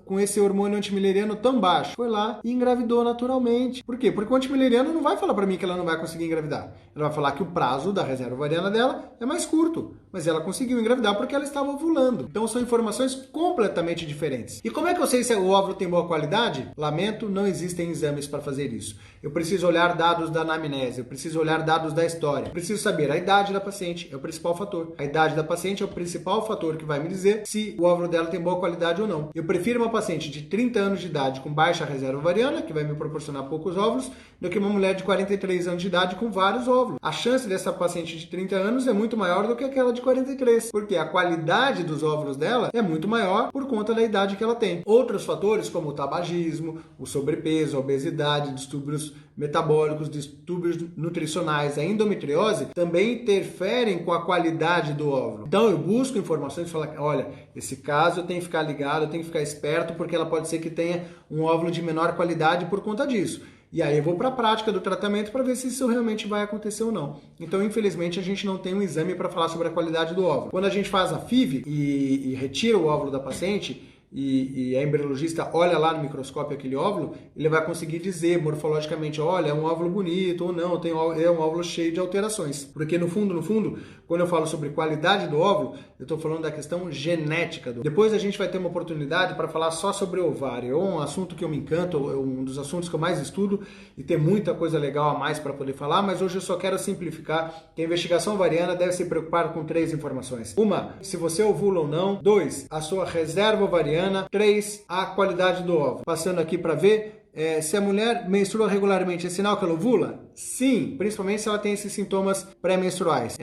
com esse hormônio antimileriano tão baixo? Foi lá e engravidou naturalmente. Por quê? Porque o antimileriano não vai falar para mim que ela não vai conseguir engravidar. Ela vai falar que o prazo da reserva ovariana dela é mais curto. mas ela conseguiu engravidar porque ela estava ovulando. Então são informações completamente diferentes. E como é que eu sei se o óvulo tem boa qualidade? Lamento, não existem exames para fazer isso. Eu preciso olhar dados da anamnese, eu preciso olhar dados da história, eu preciso saber a idade da paciente, é o principal fator. A idade da paciente é o principal fator que vai me dizer se o óvulo dela tem boa qualidade ou não. Eu prefiro uma paciente de 30 anos de idade com baixa reserva ovariana, que vai me proporcionar poucos óvulos, do que uma mulher de 43 anos de idade com vários óvulos. A chance dessa paciente de 30 anos é muito maior do que aquela de 43, porque a qualidade dos óvulos dela é muito maior por conta da idade que ela tem. Outros fatores, como o tabagismo, o sobrepeso, a obesidade, distúrbios metabólicos, distúrbios nutricionais, a endometriose, também interferem com a qualidade do óvulo. Então eu busco informações e falo, olha, esse caso eu tenho que ficar ligado, eu tenho que ficar esperto, porque ela pode ser que tenha um óvulo de menor qualidade por conta disso. E aí eu vou para a prática do tratamento para ver se isso realmente vai acontecer ou não. Então, infelizmente, a gente não tem um exame para falar sobre a qualidade do óvulo. Quando a gente faz a FIV e retira o óvulo da paciente, e a embriologista olha lá no microscópio aquele óvulo, ele vai conseguir dizer morfologicamente, olha, é um óvulo bonito ou não, é um óvulo cheio de alterações. Porque no fundo, quando eu falo sobre qualidade do óvulo, eu estou falando da questão genética. Depois a gente vai ter uma oportunidade para falar só sobre o ovário. É um assunto que eu me encanto, é um dos assuntos que eu mais estudo e tem muita coisa legal a mais para poder falar, mas hoje eu só quero simplificar que a investigação ovariana deve se preocupar com 3 informações. 1, se você ovula ou não. 2, a sua reserva ovariana. 3, a qualidade do óvulo. Passando aqui para ver se a mulher menstrua regularmente, é sinal que ela ovula? Sim, principalmente se ela tem esses sintomas pré-menstruais.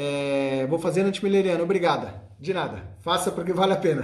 Vou fazer antimileriano, obrigada. De nada, faça porque vale a pena.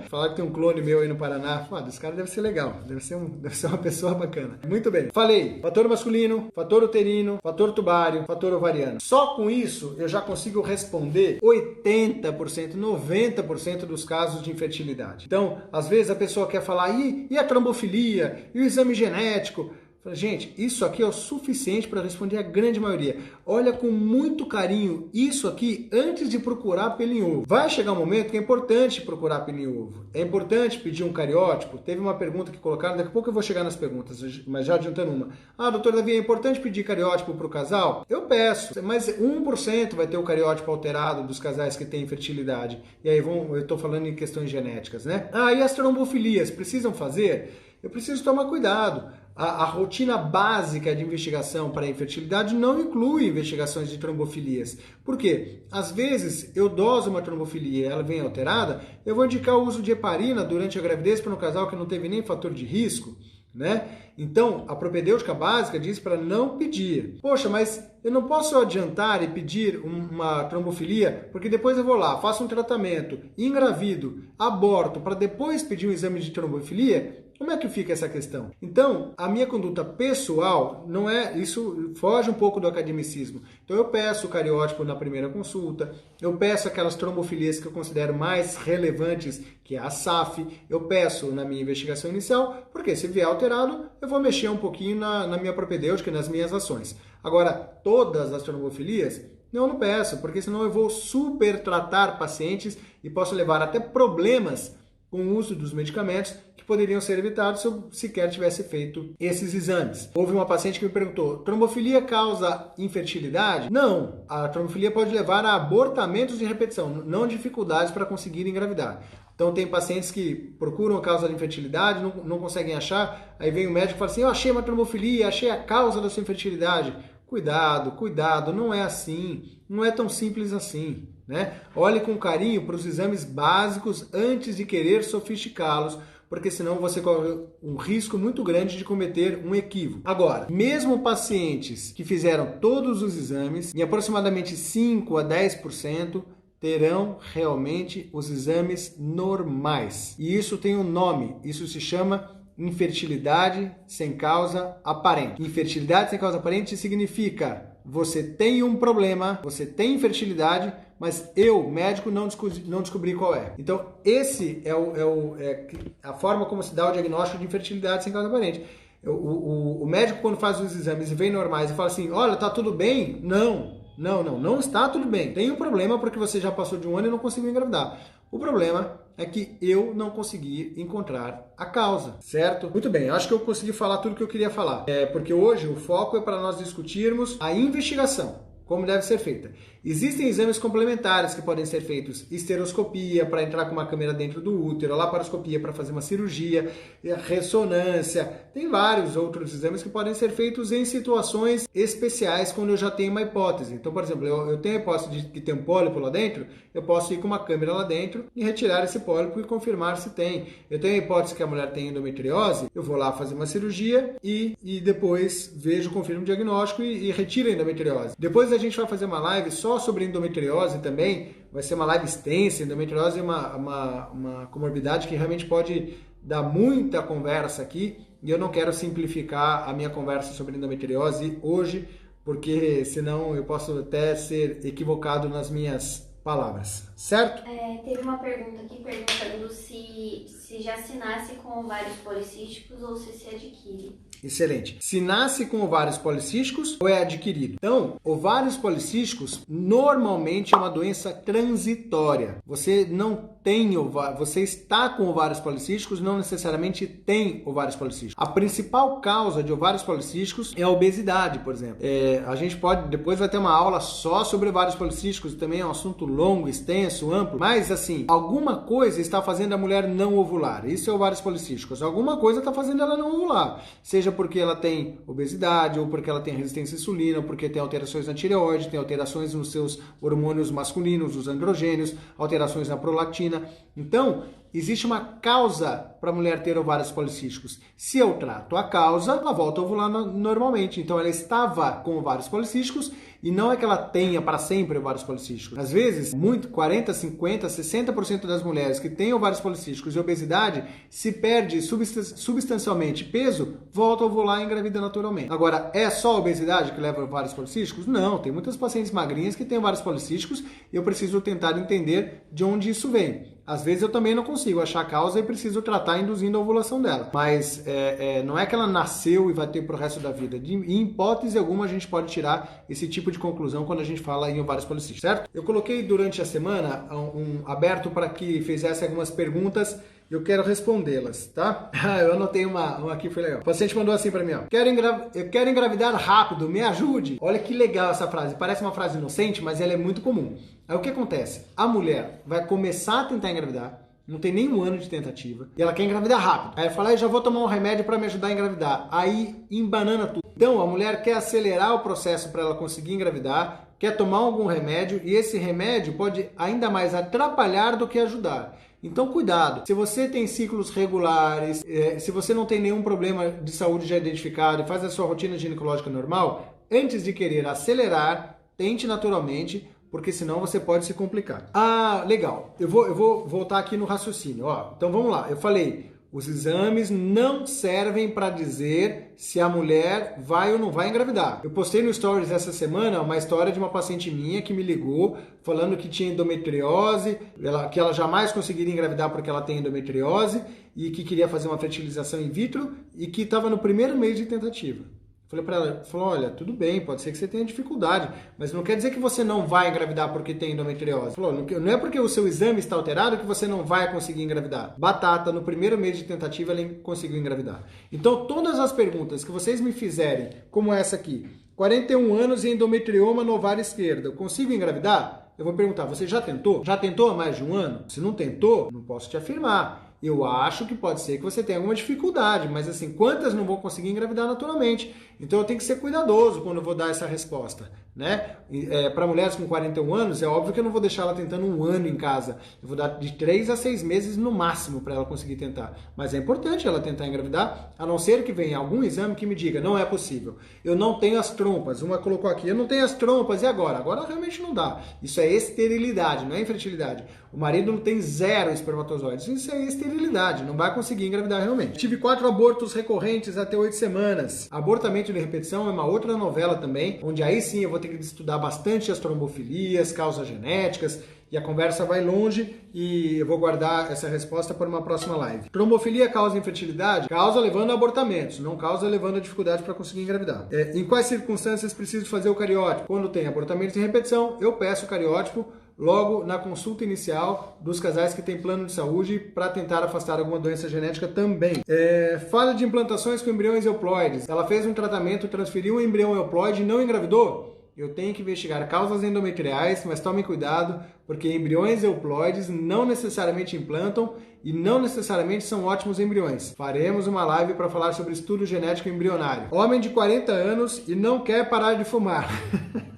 Falar que tem um clone meu aí no Paraná, esse cara deve ser legal, deve ser uma pessoa bacana. Muito bem, falei, fator masculino, fator uterino, fator tubário, fator ovariano. Só com isso eu já consigo responder 80%, 90% dos casos de infertilidade. Então, às vezes a pessoa quer falar, e a trombofilia, e o exame genético? Gente, isso aqui é o suficiente para responder a grande maioria. Olha com muito carinho isso aqui antes de procurar pelo em ovo. Vai chegar um momento que é importante procurar pelo em ovo. É importante pedir um cariótipo. Teve uma pergunta que colocaram, daqui a pouco eu vou chegar nas perguntas, mas já adiantando uma. Doutor Davi, é importante pedir cariótipo para o casal? Eu peço, mas 1% vai ter o cariótipo alterado dos casais que têm infertilidade. E aí eu estou falando em questões genéticas, né? E as trombofilias, precisam fazer? Eu preciso tomar cuidado. A rotina básica de investigação para a infertilidade não inclui investigações de trombofilias. Por quê? Às vezes eu doso uma trombofilia e ela vem alterada, eu vou indicar o uso de heparina durante a gravidez para um casal que não teve nem fator de risco, né? Então, a propedêutica básica diz para não pedir. Poxa, mas eu não posso adiantar e pedir uma trombofilia, porque depois eu vou lá, faço um tratamento, engravido, aborto, para depois pedir um exame de trombofilia? Como é que fica essa questão? Então, a minha conduta pessoal não é, isso foge um pouco do academicismo. Então eu peço o cariótipo na primeira consulta, eu peço aquelas trombofilias que eu considero mais relevantes, que é a SAF, eu peço na minha investigação inicial, porque se vier alterado, eu vou mexer um pouquinho na minha propedêutica, nas minhas ações. Agora, todas as trombofilias, eu não peço, porque senão eu vou super tratar pacientes e posso levar até problemas com o uso dos medicamentos que poderiam ser evitados se eu sequer tivesse feito esses exames. Houve uma paciente que me perguntou, trombofilia causa infertilidade? Não, a trombofilia pode levar a abortamentos de repetição, não dificuldades para conseguir engravidar. Então tem pacientes que procuram a causa da infertilidade, não conseguem achar, aí vem o médico e fala assim, eu achei uma trombofilia, achei a causa da sua infertilidade. Cuidado, não é assim, não é tão simples assim, né? Olhe com carinho para os exames básicos antes de querer sofisticá-los, porque senão você corre um risco muito grande de cometer um equívoco. Agora, mesmo pacientes que fizeram todos os exames, em aproximadamente 5 a 10%, terão realmente os exames normais. E isso tem um nome, isso se chama infertilidade sem causa aparente. Infertilidade sem causa aparente significa você tem um problema, você tem infertilidade, mas eu, médico, não descobri qual é. Então, esse é a forma como se dá o diagnóstico de infertilidade sem causa aparente. O médico, quando faz os exames e vem normais e fala assim, olha, tá tudo bem? Não está tudo bem. Tem um problema porque você já passou de um ano e não conseguiu engravidar. O problema é que eu não consegui encontrar a causa, certo? Muito bem, acho que eu consegui falar tudo que eu queria falar. Porque hoje o foco é para nós discutirmos a investigação. como deve ser feita. Existem exames complementares que podem ser feitos, esteroscopia para entrar com uma câmera dentro do útero, laparoscopia para fazer uma cirurgia, ressonância, tem vários outros exames que podem ser feitos em situações especiais quando eu já tenho uma hipótese. Então, por exemplo, eu tenho a hipótese de que tem um pólipo lá dentro, eu posso ir com uma câmera lá dentro e retirar esse pólipo e confirmar se tem. Eu tenho a hipótese que a mulher tem endometriose, eu vou lá fazer uma cirurgia e depois vejo, confirmo o diagnóstico e retiro a endometriose. Depois a gente vai fazer uma live só sobre endometriose também, vai ser uma live extensa. Endometriose é uma comorbidade que realmente pode dar muita conversa aqui e eu não quero simplificar a minha conversa sobre endometriose hoje, porque senão eu posso até ser equivocado nas minhas palavras, certo? Teve uma pergunta aqui perguntando se já se nasce com ovários policísticos ou se adquire. Excelente. Se nasce com ovários policísticos ou é adquirido? Então, ovários policísticos normalmente é uma doença transitória. Você não tem ovários, você está com ovários policísticos, não necessariamente tem ovários policísticos. A principal causa de ovários policísticos é a obesidade, por exemplo. A gente pode, depois vai ter uma aula só sobre ovários policísticos, também é um assunto longo, extenso, amplo, mas assim, alguma coisa está fazendo a mulher não ovular. Isso é ovários policísticos. Alguma coisa está fazendo ela não ovular. Seja porque ela tem obesidade, ou porque ela tem resistência à insulina, ou porque tem alterações na tireoide, tem alterações nos seus hormônios masculinos, os androgênios, alterações na prolactina. Então, existe uma causa para a mulher ter ovários policísticos. Se eu trato a causa, ela volta a ovular normalmente. Então, ela estava com ovários policísticos e não é que ela tenha para sempre ovários policísticos. Às vezes, 40, 50, 60% das mulheres que têm ovários policísticos e obesidade, se perde substancialmente peso, volta a ovular e engravida naturalmente. Agora, é só a obesidade que leva a ovários policísticos? Não, tem muitas pacientes magrinhas que têm ovários policísticos e eu preciso tentar entender de onde isso vem. Às vezes eu também não consigo achar a causa e preciso tratar induzindo a ovulação dela. Mas não é que ela nasceu e vai ter pro resto da vida. Em hipótese alguma a gente pode tirar esse tipo de conclusão quando a gente fala em ovários policísticos, certo? Eu coloquei durante a semana aberto para que fizesse algumas perguntas e eu quero respondê-las, tá? Eu anotei uma aqui, foi legal. O paciente mandou assim para mim, ó. Eu quero engravidar rápido, me ajude. Olha que legal essa frase. Parece uma frase inocente, mas ela é muito comum. Aí o que acontece? A mulher vai começar a tentar engravidar, não tem nem um ano de tentativa, e ela quer engravidar rápido. Aí ela fala, já vou tomar um remédio para me ajudar a engravidar. Aí embanana tudo. Então a mulher quer acelerar o processo para ela conseguir engravidar, quer tomar algum remédio, e esse remédio pode ainda mais atrapalhar do que ajudar. Então, cuidado. Se você tem ciclos regulares, se você não tem nenhum problema de saúde já identificado e faz a sua rotina ginecológica normal, antes de querer acelerar, tente naturalmente, porque senão você pode se complicar. Ah, legal. Eu vou voltar aqui no raciocínio. Ó, então vamos lá. Eu falei, os exames não servem para dizer se a mulher vai ou não vai engravidar. Eu postei no Stories essa semana uma história de uma paciente minha que me ligou falando que tinha endometriose, que ela jamais conseguiria engravidar porque ela tem endometriose e que queria fazer uma fertilização in vitro e que estava no primeiro mês de tentativa. Falei para ela, olha, tudo bem, pode ser que você tenha dificuldade, mas não quer dizer que você não vai engravidar porque tem endometriose. Falou, não é porque o seu exame está alterado que você não vai conseguir engravidar. Batata, no primeiro mês de tentativa, ela conseguiu engravidar. Então, todas as perguntas que vocês me fizerem, como essa aqui, 41 anos e endometrioma no ovário esquerdo, eu consigo engravidar? Eu vou perguntar, você já tentou? Já tentou há mais de um ano? Se não tentou, não posso te afirmar. Eu acho que pode ser que você tenha alguma dificuldade, mas assim, quantas não vão conseguir engravidar naturalmente? Então eu tenho que ser cuidadoso quando eu vou dar essa resposta, né? Para mulheres com 41 anos, é óbvio que eu não vou deixar ela tentando um ano em casa. Eu vou dar de 3 a 6 meses no máximo para ela conseguir tentar. Mas é importante ela tentar engravidar, a não ser que venha algum exame que me diga, não é possível. Eu não tenho as trompas. Uma colocou aqui, eu não tenho as trompas, e agora? Agora realmente não dá. Isso é esterilidade, não é infertilidade. O marido não tem 0 espermatozoides. Isso é esterilidade, não vai conseguir engravidar realmente. Tive 4 abortos recorrentes até 8 semanas. Abortamento de repetição é uma outra novela também, onde aí sim eu vou ter que estudar bastante as trombofilias, causas genéticas, e a conversa vai longe e eu vou guardar essa resposta para uma próxima live. Trombofilia causa infertilidade? Causa levando a abortamentos, não causa levando a dificuldade para conseguir engravidar. Em quais circunstâncias preciso fazer o cariótipo? Quando tem abortamentos em repetição, eu peço o cariótipo logo na consulta inicial dos casais que têm plano de saúde para tentar afastar alguma doença genética também. Falha de implantações com embriões euploides. Ela fez um tratamento, transferiu um embrião euploide e não engravidou? eu tenho que investigar causas endometriais, mas tomem cuidado, porque embriões euploides não necessariamente implantam e não necessariamente são ótimos embriões. Faremos uma live para falar sobre estudo genético embrionário. Homem de 40 anos e não quer parar de fumar.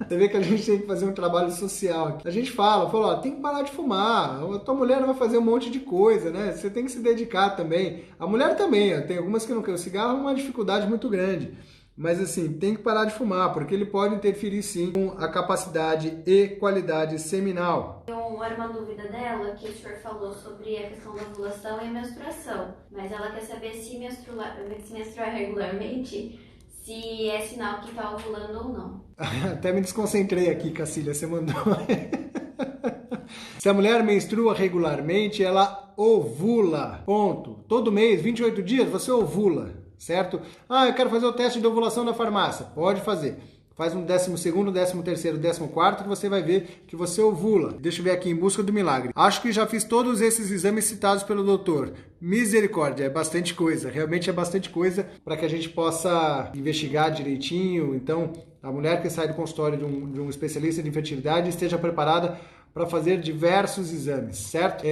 Você vê que a gente tem que fazer um trabalho social aqui. A gente fala, ó, tem que parar de fumar, a tua mulher vai fazer um monte de coisa, né? Você tem que se dedicar também. A mulher também, ó, tem algumas que não querem. O cigarro é uma dificuldade muito grande. Mas assim, tem que parar de fumar, porque ele pode interferir sim com a capacidade e qualidade seminal. Era uma dúvida dela que o senhor falou sobre a questão da ovulação e a menstruação. Mas ela quer saber se menstruar regularmente, se é sinal que está ovulando ou não. Até me desconcentrei aqui, Cacília, você mandou. Se a mulher menstrua regularmente, ela ovula. Ponto. Todo mês, 28 dias, você ovula. Certo? Ah, eu quero fazer o teste de ovulação na farmácia. Pode fazer. Faz um 12º, 13º, 14º que você vai ver que você ovula. Deixa eu ver aqui, em busca do milagre. Acho que já fiz todos esses exames citados pelo doutor. Misericórdia, é bastante coisa. Realmente é bastante coisa para que a gente possa investigar direitinho. Então, a mulher que sai do consultório de um especialista de infertilidade esteja preparada para fazer diversos exames, certo?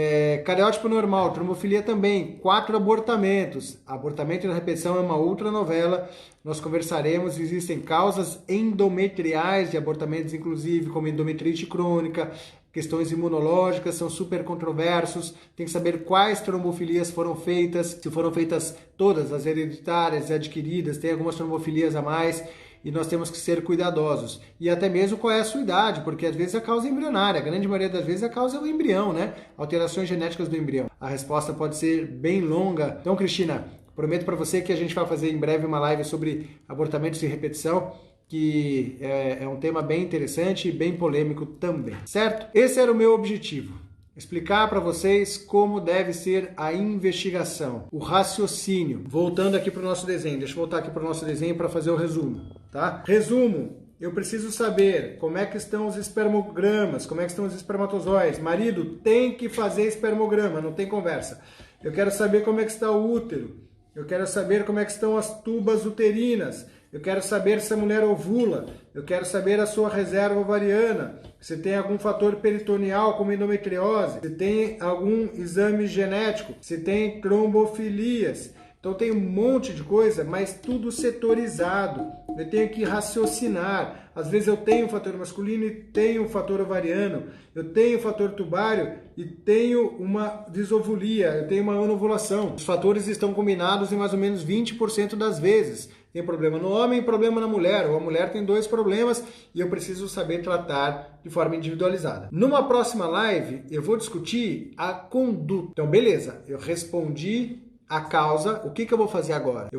Cariótipo normal, trombofilia também, 4 abortamentos. Abortamento na repetição é uma outra novela. Nós conversaremos, existem causas endometriais de abortamentos, inclusive, como endometrite crônica, questões imunológicas, são super controversos. Tem que saber quais trombofilias foram feitas, se foram feitas todas, as hereditárias, adquiridas, tem algumas trombofilias a mais. E nós temos que ser cuidadosos. E até mesmo qual é a sua idade, porque às vezes a causa é embrionária, a grande maioria das vezes a causa é o embrião, né? Alterações genéticas do embrião. A resposta pode ser bem longa. Então, Cristina, prometo para você que a gente vai fazer em breve uma live sobre abortamentos de repetição, que é um tema bem interessante e bem polêmico também, certo? Esse era o meu objetivo. Explicar para vocês como deve ser a investigação, o raciocínio. Voltando aqui para o nosso desenho, deixa eu voltar aqui para o nosso desenho para fazer o resumo, tá? Resumo, eu preciso saber como é que estão os espermogramas, como é que estão os espermatozoides. Marido, tem que fazer espermograma, não tem conversa. Eu quero saber como é que está o útero, eu quero saber como é que estão as tubas uterinas, eu quero saber se a mulher ovula, eu quero saber a sua reserva ovariana, se tem algum fator peritoneal como endometriose, se tem algum exame genético, se tem trombofilias. Então tem um monte de coisa, mas tudo setorizado. Eu tenho que raciocinar. Às vezes eu tenho um fator masculino e tenho um fator ovariano. Eu tenho um fator tubário e tenho uma disovulia. Eu tenho uma anovulação. Os fatores estão combinados em mais ou menos 20% das vezes. Tem problema no homem e problema na mulher. Ou a mulher tem 2 problemas e eu preciso saber tratar de forma individualizada. Numa próxima live eu vou discutir a conduta. Então beleza, eu respondi a causa. O que eu vou fazer agora?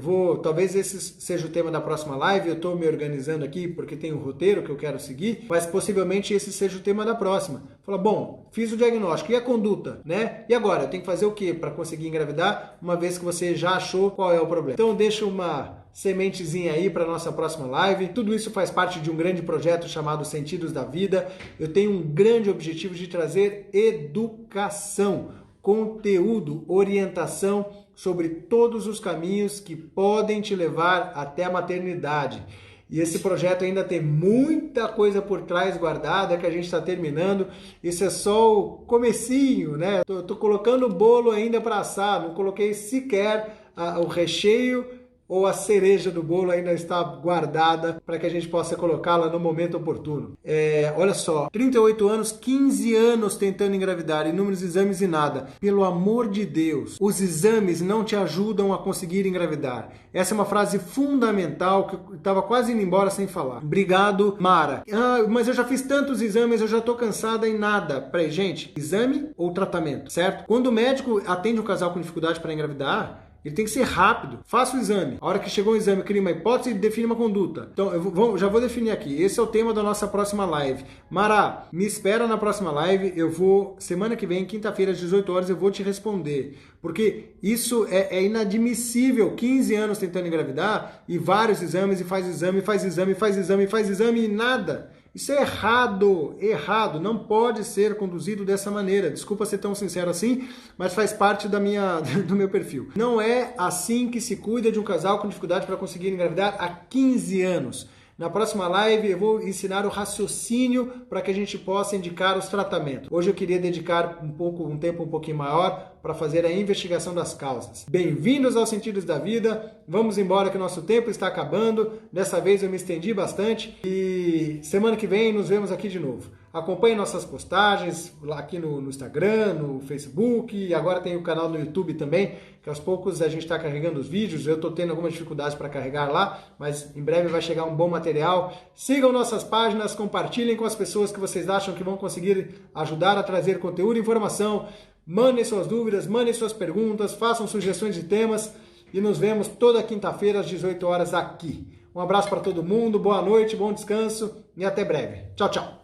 Talvez esse seja o tema da próxima live, eu estou me organizando aqui porque tem um roteiro que eu quero seguir, mas possivelmente esse seja o tema da próxima. Fala, bom, fiz o diagnóstico, e a conduta, né? E agora, eu tenho que fazer o que para conseguir engravidar, uma vez que você já achou qual é o problema? Então deixa uma sementezinha aí para nossa próxima live. Tudo isso faz parte de um grande projeto chamado Sentidos da Vida. Eu tenho um grande objetivo de trazer educação, conteúdo, orientação sobre todos os caminhos que podem te levar até a maternidade. E esse projeto ainda tem muita coisa por trás guardada que a gente está terminando. Isso é só o comecinho, né? Tô colocando o bolo ainda para assar, não coloquei sequer o recheio ou a cereja do bolo ainda está guardada para que a gente possa colocá-la no momento oportuno. Olha só, 38 anos, 15 anos tentando engravidar, inúmeros exames e nada. Pelo amor de Deus, os exames não te ajudam a conseguir engravidar. Essa é uma frase fundamental que eu estava quase indo embora sem falar. Obrigado, Mara. Mas eu já fiz tantos exames, eu já estou cansada em nada. Peraí, gente, exame ou tratamento, certo? Quando o médico atende um casal com dificuldade para engravidar, ele tem que ser rápido. Faça o exame. A hora que chegou o exame, cria uma hipótese e define uma conduta. Então, já vou definir aqui. Esse é o tema da nossa próxima live. Mara, me espera na próxima live. Eu vou, semana que vem, quinta-feira, às 18 horas, eu vou te responder. Porque isso é inadmissível. 15 anos tentando engravidar e vários exames, e faz exame, faz exame, faz exame, faz exame e nada. Isso é errado, não pode ser conduzido dessa maneira. Desculpa ser tão sincero assim, mas faz parte do meu perfil. Não é assim que se cuida de um casal com dificuldade para conseguir engravidar há 15 anos. Na próxima live eu vou ensinar o raciocínio para que a gente possa indicar os tratamentos. Hoje eu queria dedicar um tempo um pouquinho maior para fazer a investigação das causas. Bem-vindos aos Sentidos da Vida. Vamos embora que o nosso tempo está acabando. Dessa vez eu me estendi bastante e semana que vem nos vemos aqui de novo. Acompanhe nossas postagens lá aqui no Instagram, no Facebook, e agora tem o canal no YouTube também, que aos poucos a gente está carregando os vídeos. Eu estou tendo algumas dificuldades para carregar lá, mas em breve vai chegar um bom material. Sigam nossas páginas, compartilhem com as pessoas que vocês acham que vão conseguir ajudar a trazer conteúdo e informação. Mandem suas dúvidas, mandem suas perguntas, façam sugestões de temas e nos vemos toda quinta-feira às 18 horas aqui. Um abraço para todo mundo, boa noite, bom descanso e até breve. Tchau, tchau!